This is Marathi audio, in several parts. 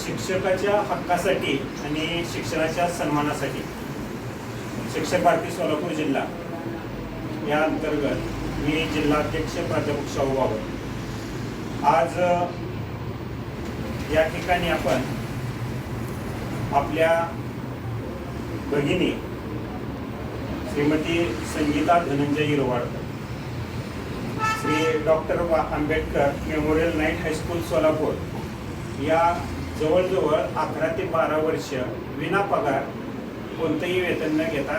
शिक्षकाच्या हक्कासाठी आणि शिक्षणाच्या सन्मानासाठी शिक्षक भारती सोलापूर जिल्हा या अंतर्गत मी जिल्हाध्यक्ष प्राध्यापक शाहू बाबर आज या ठिकाणी आपण आपल्या भगिनी Shrimati Sangeeta Dhananjay Hirwadkar Shri doctor Ambedkar memorial night high school Solapur या जवळजवळ 11 ते 12 वर्ष विना पगार कोणतंही वेतन न घेता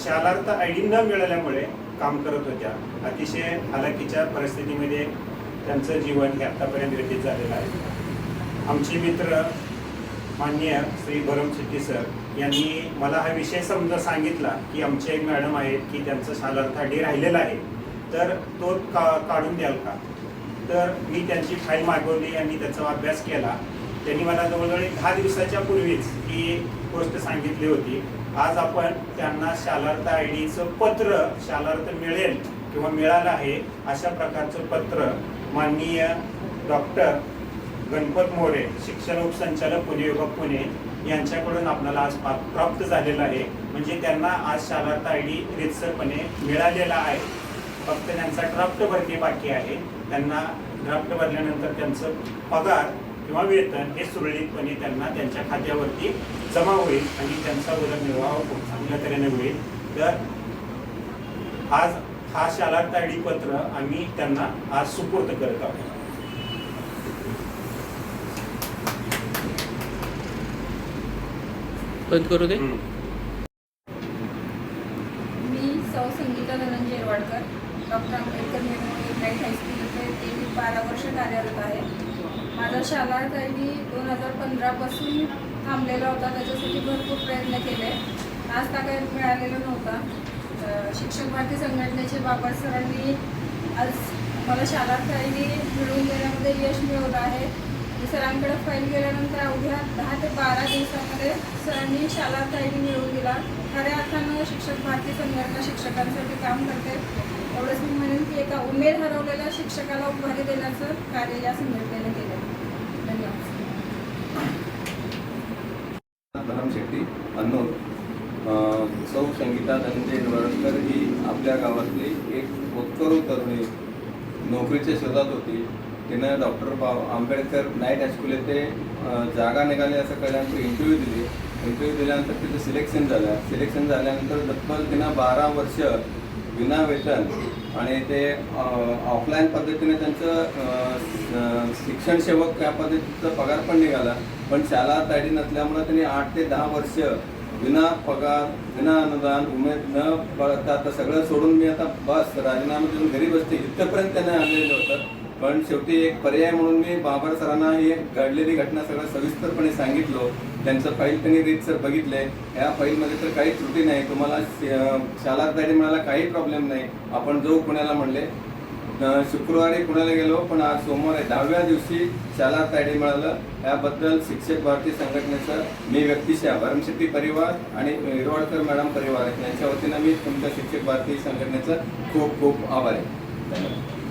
शालार्थ आय डी न मिळाल्यामुळे काम करत होत्या. अतिशय हालाकीच्या परिस्थितीमध्ये त्यांचं जीवन हे आतापर्यंत व्यतीत झालेलं आहे. आमचे मित्र माननीय श्री भरम शेट्टी सर यांनी मला हा विषय समजा सांगितला की आमचे एक मॅडम आहेत की त्यांचं शालार्थ आय डी राहिलेला आहे, तर तो काढून द्याल का. तर मी त्यांची फाईल मागवली आणि त्याचा अभ्यास केला. त्यांनी मला जवळजवळ 10 दिवसाच्या पूर्वीच ही गोष्ट सांगितली होती. आज आपण त्यांना शालार्थ आय डीचं पत्र शालार्थ मिळेल किंवा मिळालं आहे अशा प्रकारचं पत्र माननीय डॉक्टर गणपत मोरे शिक्षण उपसंचालक पुणे विभाग पुणे यांच्याकडून आपल्याला आज प्राप्त झालेलं आहे. म्हणजे त्यांना आज शालार्थ आय डी रीतसरपणे मिळालेला आहे. फक्त त्यांचा ड्राफ्ट भरती बाकी आहे. त्यांना ड्राफ्ट भरल्यानंतर त्यांचं पगार किंवा वेतन हे सुरळीतपणे त्यांना त्यांच्या खात्यावरती जमा होईल आणि त्यांचा उदरनिर्वाह खूप चांगल्या तऱ्हेने होईल. तर आज हा शालार्थ आय डी पत्र आम्ही त्यांना आज सुपूर्द करत आहोत. करू दे. मी सौ Sangeeta Dhananjay Hirwadkar doctor Ambedkar memorial night high school येथे गेली 12 वर्ष कार्यरत आहे. माझा शालार्थ आय डी 2015 पासून थांबलेला होता. त्याच्यासाठी भरपूर प्रयत्न केले. आज काही मिळालेला नव्हता. शिक्षक भारती संघटनेचे बाबर सरांनी आज मला शालार्थ आय डी मिळवून देण्यामध्ये यश मिळवलं आहे. सरांकडे फाईल गेल्यानंतर अवघ्या 10 ते 12 दिवसामध्ये सरांनी शालार्थ आय डी मिळवून दिला. खऱ्या अर्थानं शिक्षक भारती संघटना शिक्षकांसाठी काम करते. एवढंच मी म्हणेन की एका उमेद हरवलेल्या शिक्षकाला उभारी देण्याचं कार्य या संघटनेने केलं. धन्यवाद. भरम शेट्टी अनोद सौ संगीता धनंजय हिरवाडकर ही आपल्या गावातली एक होतकरू तरुणी नोकरीच्या शोधात होती. तिनं डॉक्टर आंबेडकर नाईट हायस्कूल येथे जागा निघाली असं कळल्यानंतर इंटरव्ह्यू दिल्यानंतर तिचं सिलेक्शन झालं. सिलेक्शन झाल्यानंतर तब्बल तिनं 12 वर्ष विना वेतन आणि ते ऑफलाईन पद्धतीने त्यांचं शिक्षण सेवक या पद्धतीचा पगार पण निघाला. पण शालार्थ आय डी नसल्यामुळं त्यांनी 8 ते 10 वर्ष विना पगार विना अनुदान उमेद न बळता आता सगळं सोडून मी आता बस राजीनामा देऊन घरी बसते इथपर्यंत त्यांना आणलेलं होतं. पण शेवटी एक पर्याय म्हणून मी बाबर सरांना ही घडलेली घटना सगळं सविस्तरपणे सांगितलं. त्यांचं फाईल त्यांनी रीतसर बघितले. या फाईलमध्ये तर काही त्रुटी नाही. तुम्हाला शालार्थ आय डी मिळाला काही प्रॉब्लेम नाही. आपण जाऊ पुण्याला म्हणले. शुक्रवारी पुण्याला गेलो पण आज सोमवारी 10व्या दिवशी शालार्थ आय डी मिळालं. याबद्दल शिक्षक भारती संघटनेचं मी व्यक्तिशः भरम शेट्टी परिवार आणि हिरवाडकर मॅडम परिवार यांच्या वतीनं मी तुमच्या शिक्षक भारती संघटनेचं खूप खूप आभार आहे. धन्यवाद.